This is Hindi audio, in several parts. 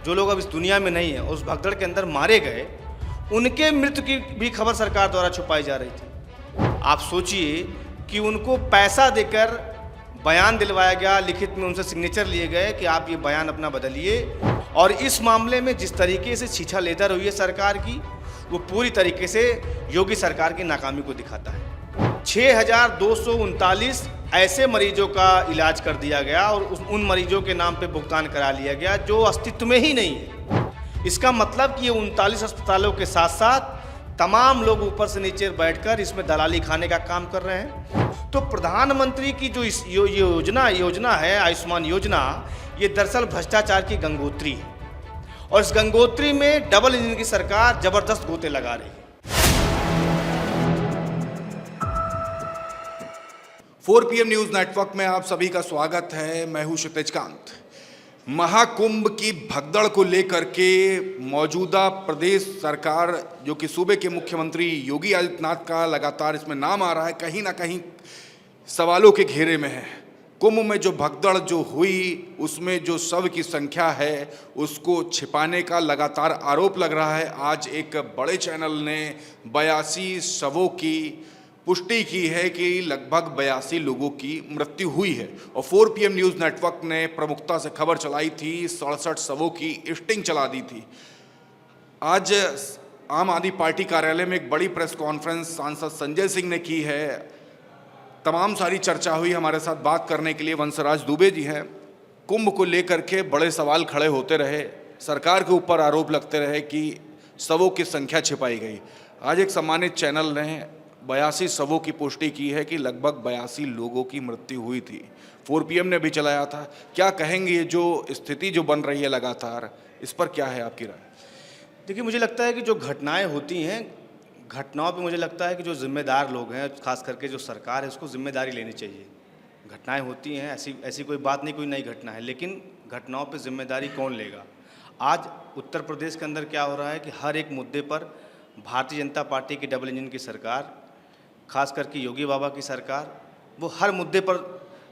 जो लोग अब इस दुनिया में नहीं है, उस भगदड़ के अंदर मारे गए, उनके मृत्यु की भी खबर सरकार द्वारा छुपाई जा रही थी। आप सोचिए कि उनको पैसा देकर बयान दिलवाया गया, लिखित में उनसे सिग्नेचर लिए गए कि आप ये बयान अपना बदलिए, और इस मामले में जिस तरीके से छीछा लेदर हुई है सरकार की, वो पूरी तरीके से योगी सरकार की नाकामी को दिखाता है। 6,239 ऐसे मरीजों का इलाज कर दिया गया और उन मरीजों के नाम पे भुगतान करा लिया गया जो अस्तित्व में ही नहीं है। इसका मतलब कि ये 39 अस्पतालों के साथ साथ तमाम लोग ऊपर से नीचे बैठकर इसमें दलाली खाने का काम कर रहे हैं। तो प्रधानमंत्री की जो इस योजना है, आयुष्मान योजना, ये दरअसल भ्रष्टाचार की गंगोत्री है, और इस गंगोत्री में डबल इंजन की सरकार जबरदस्त गोते लगा रही है। 4 PM न्यूज नेटवर्क में आप सभी का स्वागत है। मैं हूं क्षितिज कांत। महाकुंभ की भगदड़ को लेकर के मौजूदा प्रदेश सरकार, जो कि सूबे के मुख्यमंत्री योगी आदित्यनाथ का लगातार इसमें नाम आ रहा है, कहीं ना कहीं सवालों के घेरे में है। कुंभ में जो भगदड़ जो हुई, उसमें जो शव की संख्या है उसको छिपाने का लगातार आरोप लग रहा है। आज एक बड़े चैनल ने 82 शवों की पुष्टि की है कि लगभग 82 लोगों की मृत्यु हुई है, और 4 PM न्यूज़ नेटवर्क ने प्रमुखता से खबर चलाई थी, 67 शवों की स्टिंग चला दी थी। आज आम आदमी पार्टी कार्यालय में एक बड़ी प्रेस कॉन्फ्रेंस सांसद संजय सिंह ने की है। तमाम सारी चर्चा हुई। हमारे साथ बात करने के लिए वंशराज दुबे जी हैं। कुंभ को लेकर के बड़े सवाल खड़े होते रहे, सरकार के ऊपर आरोप लगते रहे कि शवों की संख्या छिपाई गई। आज एक सम्मानित चैनल ने 82 शवों की पुष्टि की है कि लगभग 82 लोगों की मृत्यु हुई थी। 4 PM ने भी चलाया था। क्या कहेंगे, ये जो स्थिति जो बन रही है लगातार, इस पर क्या है आपकी राय? देखिए, मुझे लगता है कि जो घटनाएं होती हैं, घटनाओं पे मुझे लगता है कि जो जिम्मेदार लोग हैं, खास करके जो सरकार है, उसको जिम्मेदारी लेनी चाहिए। घटनाएं होती हैं, ऐसी कोई बात नहीं, कोई नई घटना है, लेकिन घटनाओं पे जिम्मेदारी कौन लेगा? आज उत्तर प्रदेश के अंदर क्या हो रहा है कि हर एक मुद्दे पर भारतीय जनता पार्टी की डबल इंजन की सरकार, खास करके योगी बाबा की सरकार, वो हर मुद्दे पर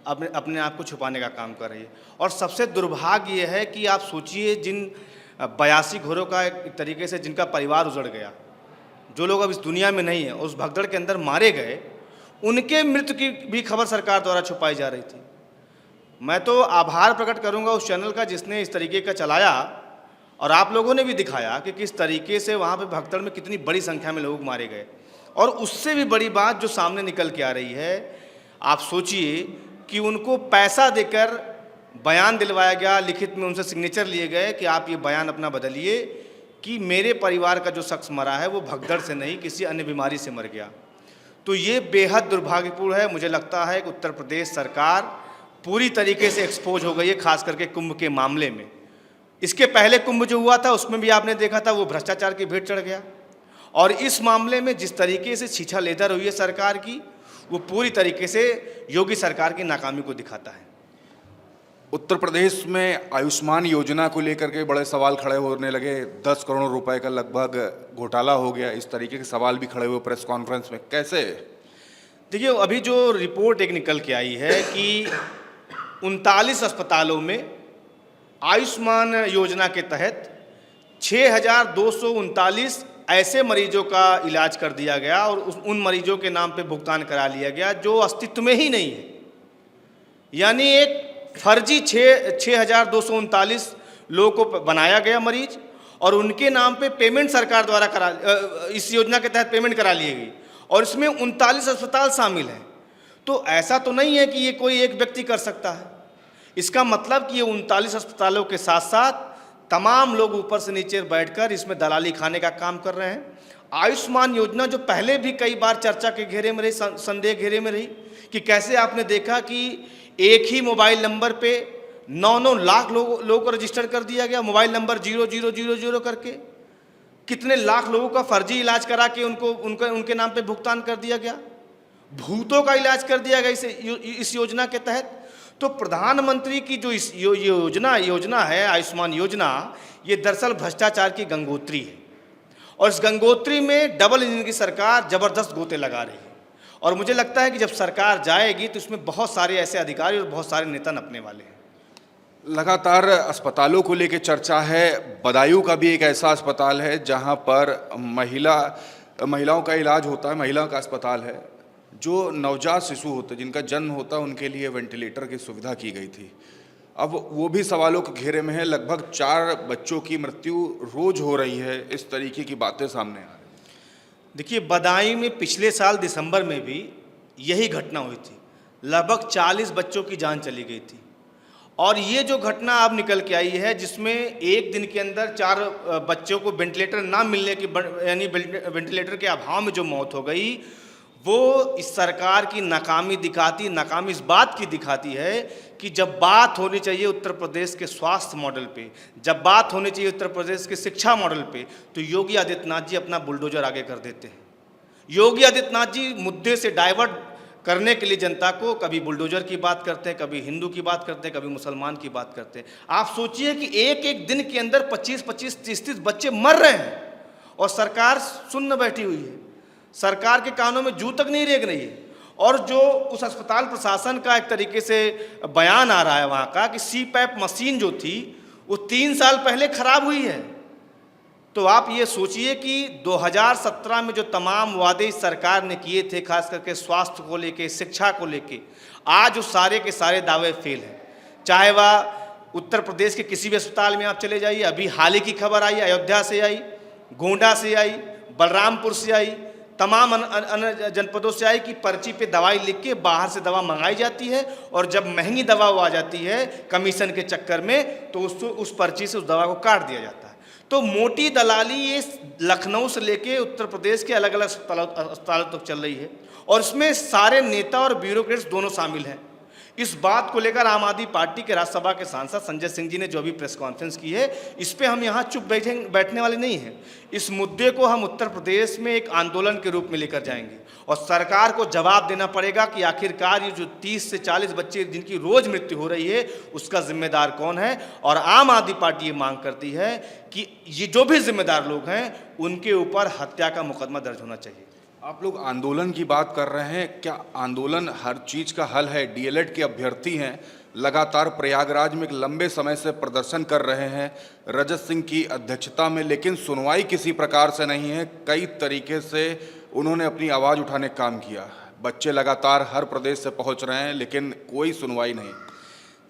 अपने आप को छुपाने का काम कर रही है। और सबसे दुर्भाग्य ये है कि आप सोचिए, जिन 82 घरों का एक तरीके से जिनका परिवार उजड़ गया, जो लोग अब इस दुनिया में नहीं है, उस भगदड़ के अंदर मारे गए, उनके मृत्यु की भी खबर सरकार द्वारा छुपाई जा रही थी। मैं तो आभार प्रकट करूंगा उस चैनल का जिसने इस तरीके का चलाया, और आप लोगों ने भी दिखाया कि किस तरीके से वहाँ पे भगदड़ में कितनी बड़ी संख्या में लोग मारे गए। और उससे भी बड़ी बात जो सामने निकल के आ रही है, आप सोचिए कि उनको पैसा देकर बयान दिलवाया गया, लिखित में उनसे सिग्नेचर लिए गए कि आप ये बयान अपना बदलिए कि मेरे परिवार का जो शख्स मरा है वो भगदड़ से नहीं, किसी अन्य बीमारी से मर गया। तो ये बेहद दुर्भाग्यपूर्ण है। मुझे लगता है कि उत्तर प्रदेश सरकार पूरी तरीके से एक्सपोज हो गई है, खास करके कुंभ के मामले में। इसके पहले कुंभ जो हुआ था उसमें भी आपने देखा था, वो भ्रष्टाचार की भेंट चढ़ गया, और इस मामले में जिस तरीके से छीछा लेदर हुई है सरकार की, वो पूरी तरीके से योगी सरकार की नाकामी को दिखाता है। उत्तर प्रदेश में आयुष्मान योजना को लेकर के बड़े सवाल खड़े होने लगे। 10 करोड़ रुपए का लगभग घोटाला हो गया, इस तरीके के सवाल भी खड़े हुए प्रेस कॉन्फ्रेंस में। कैसे? देखिए, अभी जो रिपोर्ट एक निकल के आई है कि 39 अस्पतालों में आयुष्मान योजना के तहत 6,239 ऐसे मरीजों का इलाज कर दिया गया और उन मरीजों के नाम पे भुगतान करा लिया गया जो अस्तित्व में ही नहीं है। यानी एक फर्जी 6,239 लोगों को बनाया गया मरीज, और उनके नाम पे पेमेंट सरकार द्वारा इस योजना के तहत पेमेंट करा ली गई, और इसमें 39 अस्पताल शामिल हैं। तो ऐसा तो नहीं है कि ये कोई एक व्यक्ति कर सकता है। इसका मतलब कि ये 39 अस्पतालों के साथ साथ तमाम लोग ऊपर से नीचे बैठकर इसमें दलाली खाने का काम कर रहे हैं। आयुष्मान योजना जो पहले भी कई बार चर्चा के घेरे में रही, संदेह घेरे में रही, कि कैसे आपने देखा कि एक ही मोबाइल नंबर पे 9-9 लाख लोगों को रजिस्टर कर दिया गया, मोबाइल नंबर 0000 करके कितने लाख लोगों का फर्जी इलाज करा के उनके नाम पे भुगतान कर दिया गया। भूतों का इलाज कर दिया गया इस योजना के तहत। तो प्रधानमंत्री की जो इस योजना है, आयुष्मान योजना, ये दरअसल भ्रष्टाचार की गंगोत्री है, और इस गंगोत्री में डबल इंजन की सरकार जबरदस्त गोते लगा रही है। और मुझे लगता है कि जब सरकार जाएगी तो इसमें बहुत सारे ऐसे अधिकारी और बहुत सारे नेता नपने वाले हैं। लगातार अस्पतालों को लेकर चर्चा है। बदायूं का भी एक ऐसा अस्पताल है जहां पर महिलाओं का इलाज होता है, महिलाओं का अस्पताल है। जो नवजात शिशु होते जिनका जन्म होता है उनके लिए वेंटिलेटर की सुविधा की गई थी। अब वो भी सवालों के घेरे में है। लगभग 4 बच्चों की मृत्यु रोज हो रही है। इस तरीके की बातें सामने आ रही हैं। देखिए, बदायूं में पिछले साल दिसंबर में भी यही घटना हुई थी। लगभग 40 बच्चों की जान चली गई थी। और ये जो घटना अब निकल के आई है, जिसमें एक दिन के अंदर 4 बच्चों को वेंटिलेटर ना मिलने की, यानी वेंटिलेटर के अभाव में जो मौत हो गई, वो इस सरकार की नाकामी इस बात की दिखाती है कि जब बात होनी चाहिए उत्तर प्रदेश के स्वास्थ्य मॉडल पे, जब बात होनी चाहिए उत्तर प्रदेश के शिक्षा मॉडल पे, तो योगी आदित्यनाथ जी अपना बुलडोजर आगे कर देते हैं। योगी आदित्यनाथ जी मुद्दे से डाइवर्ट करने के लिए जनता को कभी बुलडोजर की बात करते हैं, कभी हिंदू की बात करते हैं, कभी मुसलमान की बात करते हैं। आप सोचिए कि एक एक दिन के अंदर 25-25, 30-30 बच्चे मर रहे हैं और सरकार सुन्न बैठी हुई है। सरकार के कानों में जू तक नहीं रेंग रही है। और जो उस अस्पताल प्रशासन का एक तरीके से बयान आ रहा है वहाँ का कि CPAP मशीन जो थी वो 3 साल पहले खराब हुई है। तो आप ये सोचिए कि 2017 में जो तमाम वादे इस सरकार ने किए थे, खास करके स्वास्थ्य को लेके, शिक्षा को लेके, आज उस सारे के सारे दावे फेल हैं। चाहे वह उत्तर प्रदेश के किसी भी अस्पताल में आप चले जाइए, अभी हाल ही की खबर आई, अयोध्या से आई, गोंडा से आई, बलरामपुर से आई, तमाम अन्य जनपदों से आई कि पर्ची पे दवाई लिख के बाहर से दवा मंगाई जाती है और जब महंगी दवा आ जाती है कमीशन के चक्कर में, तो उस पर्ची से उस दवा को काट दिया जाता है। तो मोटी दलाली ये लखनऊ से लेके उत्तर प्रदेश के अलग अलग अस्पतालों तक चल रही है और इसमें सारे नेता और ब्यूरोक्रेट्स दोनों शामिल हैं। इस बात को लेकर आम आदमी पार्टी के राज्यसभा के सांसद संजय सिंह जी ने जो भी प्रेस कॉन्फ्रेंस की है, इस पे हम यहाँ चुप बैठने वाले नहीं हैं। इस मुद्दे को हम उत्तर प्रदेश में एक आंदोलन के रूप में लेकर जाएंगे और सरकार को जवाब देना पड़ेगा कि आखिरकार ये जो 30 से 40 बच्चे जिनकी रोज मृत्यु हो रही है उसका जिम्मेदार कौन है। और आम आदमी पार्टी ये मांग करती है कि ये जो भी जिम्मेदार लोग हैं उनके ऊपर हत्या का मुकदमा दर्ज होना चाहिए। आप लोग आंदोलन की बात कर रहे हैं, क्या आंदोलन हर चीज़ का हल है? डीएलएड के अभ्यर्थी हैं, लगातार प्रयागराज में एक लंबे समय से प्रदर्शन कर रहे हैं रजत सिंह की अध्यक्षता में, लेकिन सुनवाई किसी प्रकार से नहीं है। कई तरीके से उन्होंने अपनी आवाज़ उठाने का काम किया। बच्चे लगातार हर प्रदेश से पहुंच रहे हैं लेकिन कोई सुनवाई नहीं।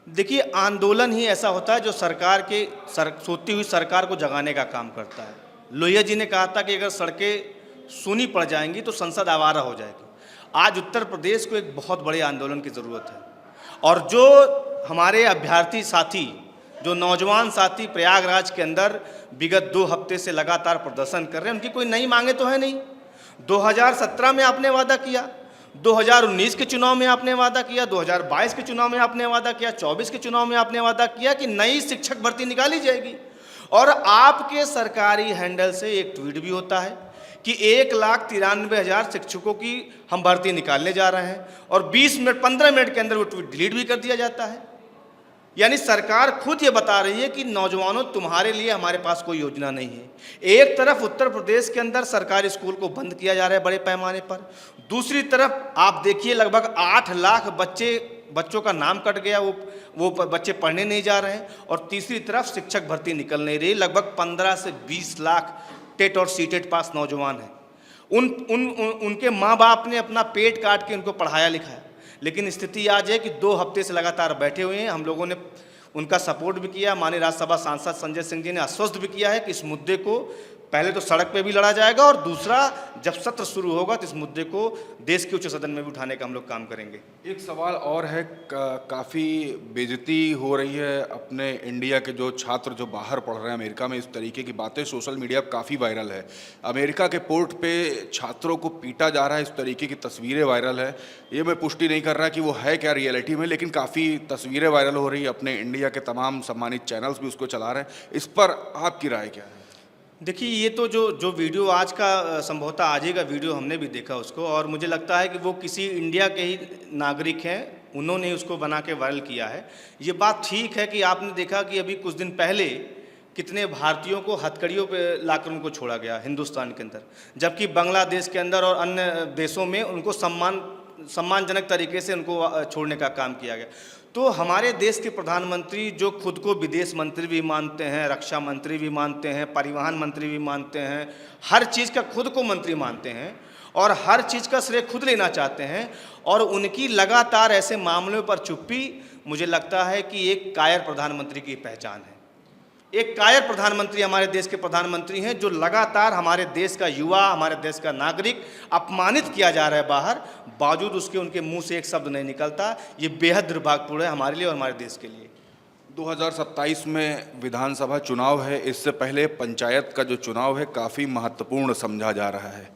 देखिए, आंदोलन ही ऐसा होता है जो सोती हुई सरकार को जगाने का काम करता है। लोहिया जी ने कहा था कि अगर सड़कें सूनी पड़ जाएंगी तो संसद आवारा हो जाएगी। आज उत्तर प्रदेश को एक बहुत बड़े आंदोलन की ज़रूरत है और जो हमारे अभ्यर्थी साथी, जो नौजवान साथी प्रयागराज के अंदर विगत 2 हफ्ते से लगातार प्रदर्शन कर रहे हैं, उनकी कोई नई मांगे तो है नहीं। 2017 में आपने वादा किया, 2019 के चुनाव में आपने वादा किया, 2022 के चुनाव में आपने वादा किया, 24 के चुनाव में आपने वादा किया कि नई शिक्षक भर्ती निकाली जाएगी। और आपके सरकारी हैंडल से एक ट्वीट भी होता है कि 1,93,000 शिक्षकों की हम भर्ती निकालने जा रहे हैं और 15 मिनट के अंदर वो ट्वीट डिलीट भी कर दिया जाता है। यानी सरकार खुद ये बता रही है कि नौजवानों, तुम्हारे लिए हमारे पास कोई योजना नहीं है। एक तरफ उत्तर प्रदेश के अंदर सरकारी स्कूल को बंद किया जा रहा है बड़े पैमाने पर, दूसरी तरफ आप देखिए लगभग 8 लाख बच्चों का नाम कट गया, वो बच्चे पढ़ने नहीं जा रहे हैं। और तीसरी तरफ शिक्षक भर्ती निकल नहीं रही। लगभग 15 से 20 लाख टेट और सीटेट पास नौजवान हैं। उनके माँ बाप ने अपना पेट काट के उनको पढ़ाया लिखाया, लेकिन स्थिति आज है कि 2 हफ्ते से लगातार बैठे हुए हैं। हम लोगों ने उनका सपोर्ट भी किया। माननीय राज्यसभा सांसद संजय सिंह जी ने आश्वस्त भी किया है कि इस मुद्दे को पहले तो सड़क पे भी लड़ा जाएगा और दूसरा जब सत्र शुरू होगा तो इस मुद्दे को देश के उच्च सदन में भी उठाने का हम लोग काम करेंगे। एक सवाल और है, काफ़ी बेइज्जती हो रही है अपने इंडिया के जो छात्र जो बाहर पढ़ रहे हैं अमेरिका में। इस तरीके की बातें सोशल मीडिया पर काफ़ी वायरल है। अमेरिका के पोर्ट पे छात्रों को पीटा जा रहा है, इस तरीके की तस्वीरें वायरल है। ये मैं पुष्टि नहीं कर रहा कि वो है क्या रियलिटी में, लेकिन काफ़ी तस्वीरें वायरल हो रही है। अपने इंडिया के तमाम सम्मानित चैनल्स भी उसको चला रहे हैं। इस पर आपकी राय क्या है? देखिए, ये तो जो वीडियो आज का संभवतः आज ही का वीडियो हमने भी देखा उसको, और मुझे लगता है कि वो किसी इंडिया के ही नागरिक हैं, उन्होंने उसको बना के वायरल किया है। ये बात ठीक है कि आपने देखा कि अभी कुछ दिन पहले कितने भारतीयों को हथकड़ियों पे लाकर उनको छोड़ा गया हिंदुस्तान के अंदर, जबकि बांग्लादेश के अंदर और अन्य देशों में उनको सम्मानजनक तरीके से उनको छोड़ने का काम किया गया। तो हमारे देश के प्रधानमंत्री जो खुद को विदेश मंत्री भी मानते हैं, रक्षा मंत्री भी मानते हैं, परिवहन मंत्री भी मानते हैं, हर चीज़ का खुद को मंत्री मानते हैं और हर चीज़ का श्रेय खुद लेना चाहते हैं, और उनकी लगातार ऐसे मामलों पर चुप्पी मुझे लगता है कि एक कायर प्रधानमंत्री की पहचान है। एक कायर प्रधानमंत्री हमारे देश के प्रधानमंत्री हैं जो लगातार हमारे देश का युवा, हमारे देश का नागरिक अपमानित किया जा रहा है बाहर, बावजूद उसके उनके मुंह से एक शब्द नहीं निकलता। ये बेहद दुर्भाग्यपूर्ण है हमारे लिए और हमारे देश के लिए। 2027 में विधानसभा चुनाव है, इससे पहले पंचायत का जो चुनाव है काफ़ी महत्वपूर्ण समझा जा रहा है।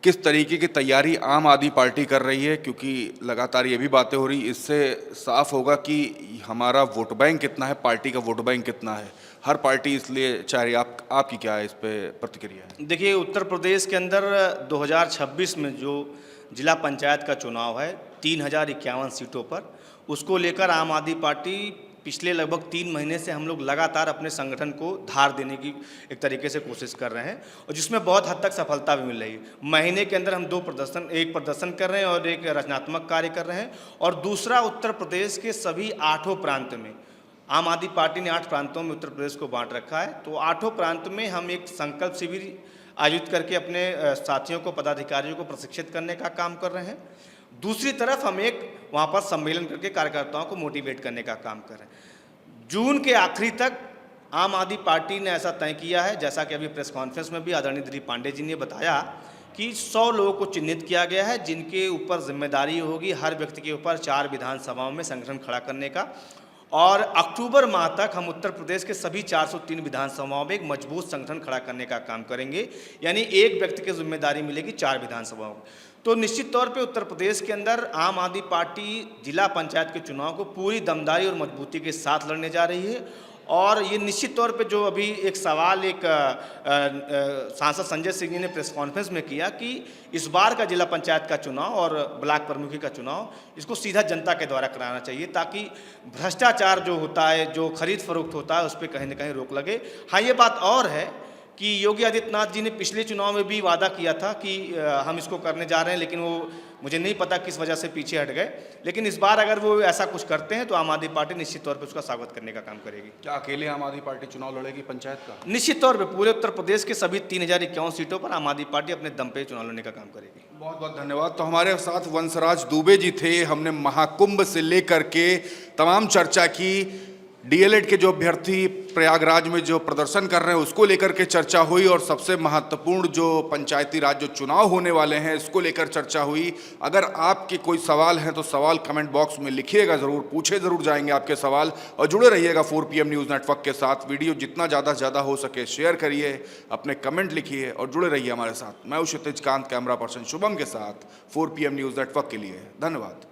किस तरीके की तैयारी आम आदमी पार्टी कर रही है, क्योंकि लगातार ये भी बातें हो रही, इससे साफ होगा कि हमारा वोट बैंक कितना है, पार्टी का वोट बैंक कितना है। हर पार्टी इसलिए चाह रही है, आपकी क्या है इस पे प्रतिक्रिया है? देखिए, उत्तर प्रदेश के अंदर 2026 में जो जिला पंचायत का चुनाव है 3051 सीटों पर, उसको लेकर आम आदमी पार्टी पिछले लगभग 3 महीने से हम लोग लगातार अपने संगठन को धार देने की एक तरीके से कोशिश कर रहे हैं, और जिसमें बहुत हद तक सफलता भी मिल रही है। महीने के अंदर हम एक प्रदर्शन कर रहे हैं और एक रचनात्मक कार्य कर रहे हैं, और दूसरा उत्तर प्रदेश के सभी 8 प्रांत में आम आदमी पार्टी ने 8 प्रांतों में उत्तर प्रदेश को बांट रखा है। तो 8 प्रांत में हम एक संकल्प शिविर आयोजित करके अपने साथियों को, पदाधिकारियों को प्रशिक्षित करने का काम कर रहे हैं। दूसरी तरफ हम एक वहाँ पर सम्मेलन करके कार्यकर्ताओं को मोटिवेट करने का काम कर रहे हैं। जून के आखिरी तक आम आदमी पार्टी ने ऐसा तय किया है, जैसा कि अभी प्रेस कॉन्फ्रेंस में भी आदरणीय दिलीप पांडे जी ने बताया, कि 100 लोगों को चिन्हित किया गया है जिनके ऊपर जिम्मेदारी होगी हर व्यक्ति के ऊपर 4 विधानसभाओं में संगठन खड़ा करने का, और अक्टूबर माह तक हम उत्तर प्रदेश के सभी 403 विधानसभाओं में एक मजबूत संगठन खड़ा करने का काम करेंगे। यानी एक व्यक्ति की जिम्मेदारी मिलेगी 4 विधानसभाओं में। तो निश्चित तौर पे उत्तर प्रदेश के अंदर आम आदमी पार्टी जिला पंचायत के चुनाव को पूरी दमदारी और मजबूती के साथ लड़ने जा रही है। और ये निश्चित तौर पे जो अभी एक सवाल सांसद संजय सिंह जी ने प्रेस कॉन्फ्रेंस में किया कि इस बार का जिला पंचायत का चुनाव और ब्लॉक प्रमुखी का चुनाव, इसको सीधा जनता के द्वारा कराना चाहिए, ताकि भ्रष्टाचार जो होता है, जो खरीद फरोख्त होता है, उस पर कहीं ना कहीं रोक लगे। हाँ, ये बात और है कि योगी आदित्यनाथ जी ने पिछले चुनाव में भी वादा किया था कि हम इसको करने जा रहे हैं, लेकिन वो मुझे नहीं पता किस वजह से पीछे हट गए। लेकिन इस बार अगर वो ऐसा कुछ करते हैं तो आम आदमी पार्टी निश्चित तौर पे उसका स्वागत करने का काम करेगी। क्या अकेले आम आदमी पार्टी चुनाव लड़ेगी पंचायत का? निश्चित तौर पे पूरे उत्तर प्रदेश के सभी 3051 सीटों पर आम आदमी पार्टी अपने दम पे चुनाव लड़ने का काम करेगी। बहुत बहुत धन्यवाद। तो हमारे साथ वंशराज दुबे जी थे। हमने महाकुंभ से लेकर के तमाम चर्चा की। डीएलएड के जो अभ्यर्थी प्रयागराज में जो प्रदर्शन कर रहे हैं उसको लेकर के चर्चा हुई, और सबसे महत्वपूर्ण जो पंचायती राज जो चुनाव होने वाले हैं इसको लेकर चर्चा हुई। अगर आपके कोई सवाल हैं तो सवाल कमेंट बॉक्स में लिखिएगा, ज़रूर पूछे ज़रूर जाएंगे आपके सवाल। और जुड़े रहिएगा 4PM न्यूज़ नेटवर्क के साथ। वीडियो जितना ज़्यादा से ज़्यादा हो सके शेयर करिए, अपने कमेंट लिखिए और जुड़े रहिए हमारे साथ। मैं हूं क्षितिज कांत, कैमरा पर्सन शुभम के साथ 4PM न्यूज़ नेटवर्क के लिए। धन्यवाद।